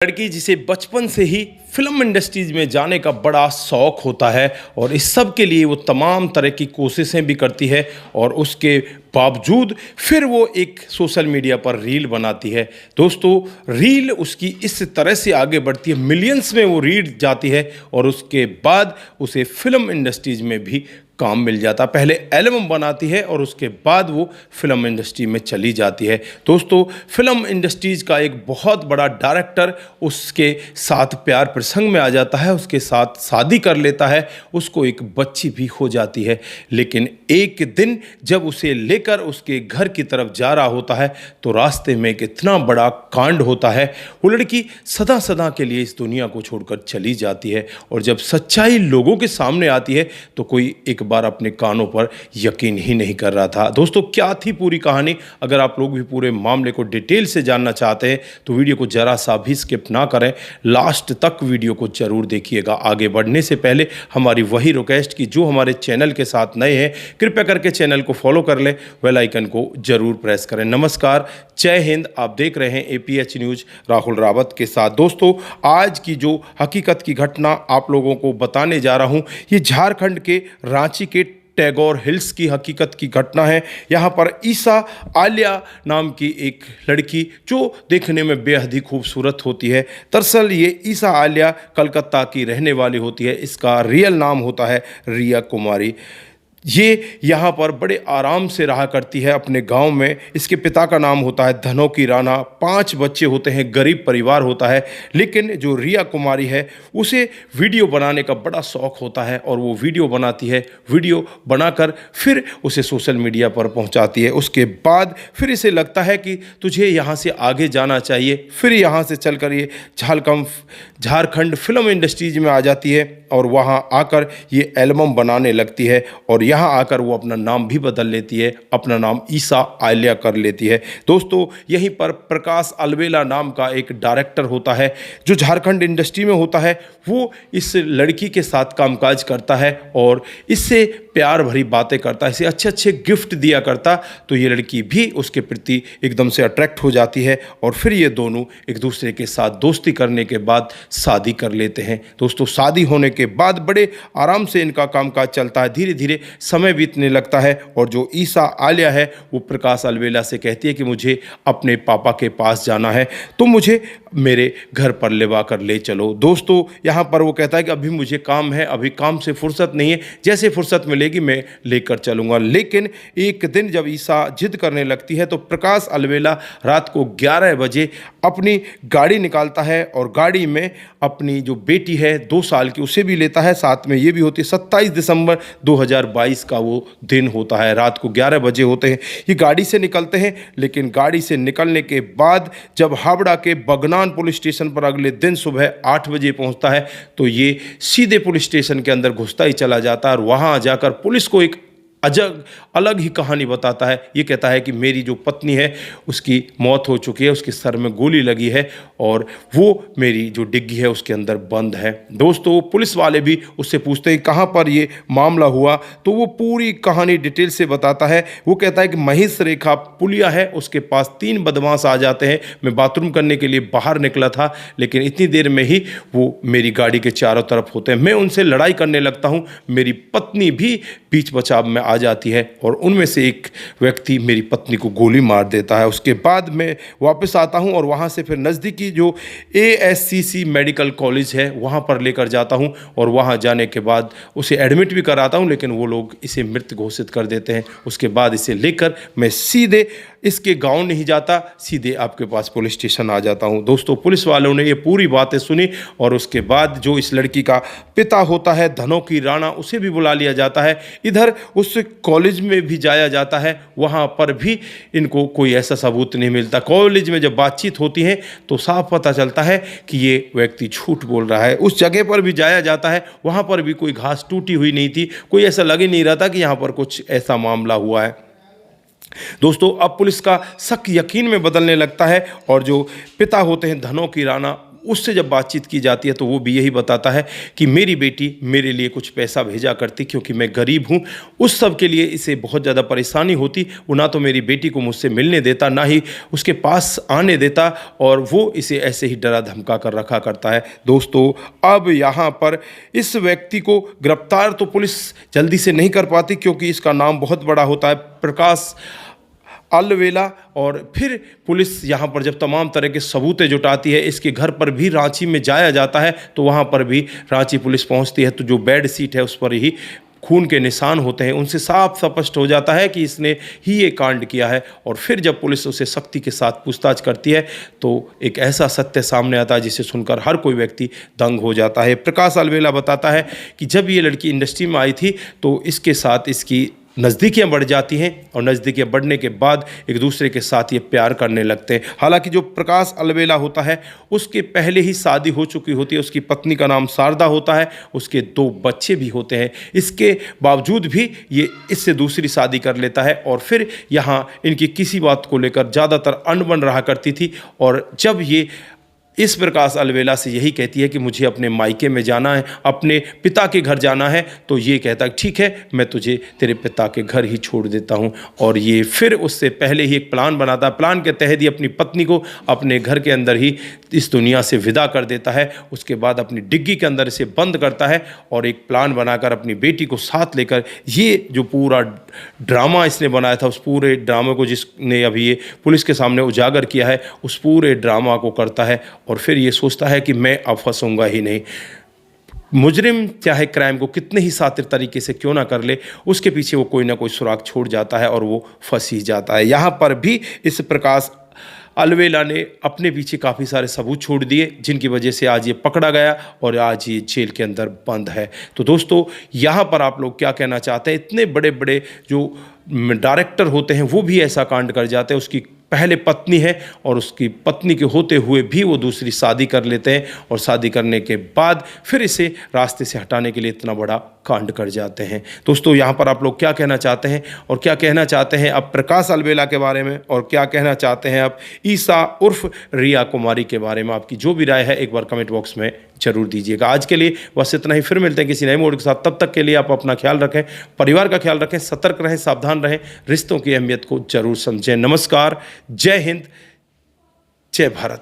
लड़की जिसे बचपन से ही फिल्म इंडस्ट्रीज में जाने का बड़ा शौक होता है और इस सब के लिए वो तमाम तरह की कोशिशें भी करती है और उसके बावजूद फिर वो एक सोशल मीडिया पर रील बनाती है। दोस्तों, रील उसकी इस तरह से आगे बढ़ती है, मिलियंस में वो रील जाती है और उसके बाद उसे फिल्म इंडस्ट्रीज में भी काम मिल जाता। पहले एल्बम बनाती है और उसके बाद वो फिल्म इंडस्ट्री में चली जाती है। दोस्तों, फिल्म इंडस्ट्रीज का एक बहुत बड़ा डायरेक्टर उसके साथ प्यार प्रसंग में आ जाता है, उसके साथ शादी कर लेता है, उसको एक बच्ची भी हो जाती है। लेकिन एक दिन जब उसे लेकर उसके घर की तरफ जा रहा होता है तो रास्ते में एक इतना बड़ा कांड होता है। वो लड़की सदा सदा के लिए इस दुनिया को छोड़कर चली जाती है और जब सच्चाई लोगों के सामने आती है तो कोई एक बार अपने कानों पर यकीन ही नहीं कर रहा था। दोस्तों, क्या थी पूरी कहानी? अगर आप लोग भी पूरे मामले को डिटेल से जानना चाहते हैं तो वीडियो को जरा सा भी स्किप ना करें, लास्ट तक वीडियो को जरूर देखिएगा। आगे बढ़ने से पहले हमारी वही रिक्वेस्ट कि जो हमारे चैनल के साथ नए हैं कृपया करके चैनल को फॉलो कर लें, बेल आइकन को जरूर प्रेस करें। नमस्कार, जय हिंद। आप देख रहे हैं APH न्यूज राहुल रावत के साथ। दोस्तों, आज की जो हकीकत की घटना आप लोगों को बताने जा रहा हूं, ये झारखंड के रांची के टैगोर हिल्स की हकीकत की घटना है। यहाँ पर ईसा आलिया नाम की एक लड़की जो देखने में बेहद ही खूबसूरत होती है। दरअसल ये ईसा आलिया कलकत्ता की रहने वाली होती है। इसका रियल नाम होता है रिया कुमारी। ये यहाँ पर बड़े आराम से रहा करती है अपने गांव में। इसके पिता का नाम होता है धनोकी राणा। 5 बच्चे होते हैं, गरीब परिवार होता है। लेकिन जो रिया कुमारी है उसे वीडियो बनाने का बड़ा शौक होता है और वो वीडियो बनाती है। वीडियो बनाकर फिर उसे सोशल मीडिया पर पहुंचाती है। उसके बाद फिर इसे लगता है कि तुझे यहाँ से आगे जाना चाहिए। फिर यहाँ से चलकर ये झारखंड फिल्म इंडस्ट्रीज में आ जाती है और वहाँ आकर ये एल्बम बनाने लगती है और यहाँ आकर वो अपना नाम भी बदल लेती है, अपना नाम ईसा आलिया कर लेती है। दोस्तों, यहीं पर प्रकाश अलवेला नाम का एक डायरेक्टर होता है जो झारखंड इंडस्ट्री में होता है। वो इस लड़की के साथ कामकाज करता है और इससे प्यार भरी बातें करता है, इसे अच्छे अच्छे गिफ्ट दिया करता। तो ये लड़की भी उसके प्रति एकदम से अट्रैक्ट हो जाती है और फिर ये दोनों एक दूसरे के साथ दोस्ती करने के बाद शादी कर लेते हैं। दोस्तों, शादी होने के बाद बड़े आराम से इनका कामकाज चलता है। धीरे धीरे समय बीतने लगता है और जो ईसा आलिया है वो प्रकाश अलवेला से कहती है कि मुझे अपने पापा के पास जाना है, तो मुझे मेरे घर पर लेवा कर ले चलो। दोस्तों, यहाँ पर वो कहता है कि अभी मुझे काम है, अभी काम से फुर्सत नहीं है, जैसे फुर्सत मिलेगी मैं लेकर चलूँगा। लेकिन एक दिन जब ईसा जिद करने लगती है तो प्रकाश अलवेला रात को 11 बजे अपनी गाड़ी निकालता है और गाड़ी में अपनी जो बेटी है 2 साल की उसे भी लेता है, साथ में ये भी होती है। 27 दिसंबर 2022 का वो दिन होता है, रात को 11 बजे होते हैं। ये गाड़ी से निकलते हैं, लेकिन गाड़ी से निकलने के बाद जब हावड़ा के बगनान पुलिस स्टेशन पर अगले दिन सुबह 8 बजे पहुंचता है तो ये सीधे पुलिस स्टेशन के अंदर घुसता ही चला जाता है और वहां जाकर पुलिस को एक अलग ही कहानी बताता है। ये कहता है कि मेरी जो पत्नी है उसकी मौत हो चुकी है, उसके सर में गोली लगी है और वो मेरी जो डिग्गी है उसके अंदर बंद है। दोस्तों, पुलिस वाले भी उससे पूछते हैं कहाँ पर ये मामला हुआ, तो वो पूरी कहानी डिटेल से बताता है। वो कहता है कि महेश रेखा पुलिया है, उसके पास 3 बदमाश आ जाते हैं। मैं बाथरूम करने के लिए बाहर निकला था, लेकिन इतनी देर में ही वो मेरी गाड़ी के चारों तरफ होते हैं। मैं उनसे लड़ाई करने लगता हूँ, मेरी पत्नी भी बीच बचाव में आ जाती है और उनमें से एक व्यक्ति मेरी पत्नी को गोली मार देता है। उसके बाद मैं वापस आता हूं और वहां से फिर नज़दीकी जो ASCC मेडिकल कॉलेज है वहां पर लेकर जाता हूं और वहां जाने के बाद उसे एडमिट भी कराता हूं, लेकिन वो लोग इसे मृत घोषित कर देते हैं। उसके बाद इसे लेकर मैं सीधे इसके गांव नहीं जाता, सीधे आपके पास पुलिस स्टेशन आ जाता हूं। दोस्तों, पुलिस वालों ने ये पूरी बातें सुनी और उसके बाद जो इस लड़की का पिता होता है धनोकी राणा, उसे भी बुला लिया जाता है। इधर उस कॉलेज में भी जाया जाता है, वहाँ पर भी इनको कोई ऐसा सबूत नहीं मिलता। कॉलेज में जब बातचीत होती है तो साफ पता चलता है कि ये व्यक्ति झूठ बोल रहा है। उस जगह पर भी जाया जाता है, वहाँ पर भी कोई घास टूटी हुई नहीं थी, कोई ऐसा लग ही नहीं रहा था कि यहाँ पर कुछ ऐसा मामला हुआ है। दोस्तों, अब पुलिस का शक यकीन में बदलने लगता है और जो पिता होते हैं धनोकी राणा उससे जब बातचीत की जाती है तो वो भी यही बताता है कि मेरी बेटी मेरे लिए कुछ पैसा भेजा करती क्योंकि मैं गरीब हूँ। उस सब के लिए इसे बहुत ज़्यादा परेशानी होती। वो ना तो मेरी बेटी को मुझसे मिलने देता, ना ही उसके पास आने देता, और वो इसे ऐसे ही डरा धमका कर रखा करता है। दोस्तों, अब यहाँ पर इस व्यक्ति को गिरफ्तार तो पुलिस जल्दी से नहीं कर पाती क्योंकि इसका नाम बहुत बड़ा होता है, प्रकाश अलवेला। और फिर पुलिस यहाँ पर जब तमाम तरह के सबूतें जुटाती है, इसके घर पर भी रांची में जाया जाता है तो वहाँ पर भी रांची पुलिस पहुँचती है तो जो बेड शीट है उस पर ही खून के निशान होते हैं। उनसे साफ स्पष्ट हो जाता है कि इसने ही ये कांड किया है। और फिर जब पुलिस उसे सख्ती के साथ पूछताछ करती है तो एक ऐसा सत्य सामने आता है जिसे सुनकर हर कोई व्यक्ति दंग हो जाता है। प्रकाश अलवेला बताता है कि जब ये लड़की इंडस्ट्री में आई थी तो इसके साथ इसकी नज़दीकियाँ बढ़ जाती हैं और नज़दीकियाँ बढ़ने के बाद एक दूसरे के साथ ये प्यार करने लगते हैं। हालांकि जो प्रकाश अलवेला होता है उसके पहले ही शादी हो चुकी होती है, उसकी पत्नी का नाम शारदा होता है, उसके 2 बच्चे भी होते हैं। इसके बावजूद भी ये इससे दूसरी शादी कर लेता है और फिर यहाँ इनकी किसी बात को लेकर ज़्यादातर अनबन रहा करती थी। और जब ये इस प्रकाश अलवेला से यही कहती है कि मुझे अपने मायके में जाना है, अपने पिता के घर जाना है, तो ये कहता है ठीक है, मैं तुझे तेरे पिता के घर ही छोड़ देता हूँ। और ये फिर उससे पहले ही एक प्लान बनाता है। प्लान के तहत ही अपनी पत्नी को अपने घर के अंदर ही इस दुनिया से विदा कर देता है। उसके बाद अपनी डिग्गी के अंदर इसे बंद करता है और एक प्लान बनाकर अपनी बेटी को साथ लेकर ये जो पूरा ड्रामा इसने बनाया था, उस पूरे ड्रामे को जिसने अभी ये पुलिस के सामने उजागर किया है, उस पूरे ड्रामा को करता है। और फिर ये सोचता है कि मैं अब फंसूंगा ही नहीं। मुजरिम चाहे क्राइम को कितने ही शातिर तरीके से क्यों ना कर ले, उसके पीछे वो कोई ना कोई सुराग छोड़ जाता है और वो फंस ही जाता है। यहाँ पर भी इस प्रकाश अलवेला ने अपने पीछे काफ़ी सारे सबूत छोड़ दिए जिनकी वजह से आज ये पकड़ा गया और आज ये जेल के अंदर बंद है। तो दोस्तों, यहाँ पर आप लोग क्या कहना चाहते हैं? इतने बड़े बड़े जो डायरेक्टर होते हैं वो भी ऐसा कांड कर जाते हैं। उसकी पहले पत्नी है और उसकी पत्नी के होते हुए भी वो दूसरी शादी कर लेते हैं और शादी करने के बाद फिर इसे रास्ते से हटाने के लिए इतना बड़ा कांड कर जाते हैं। दोस्तों, यहाँ पर आप लोग क्या कहना चाहते हैं और क्या कहना चाहते हैं अब प्रकाश अलवेला के बारे में, और क्या कहना चाहते हैं अब ईसा उर्फ रिया कुमारी के बारे में? आपकी जो भी राय है एक बार कमेंट बॉक्स में जरूर दीजिएगा। आज के लिए बस इतना ही, फिर मिलते हैं किसी नए मोड के साथ। तब तक के लिए आप अपना ख्याल रखें, परिवार का ख्याल रखें, सतर्क रहें, सावधान रहें, रिश्तों की अहमियत को जरूर समझें। नमस्कार, जय हिंद, जय भारत।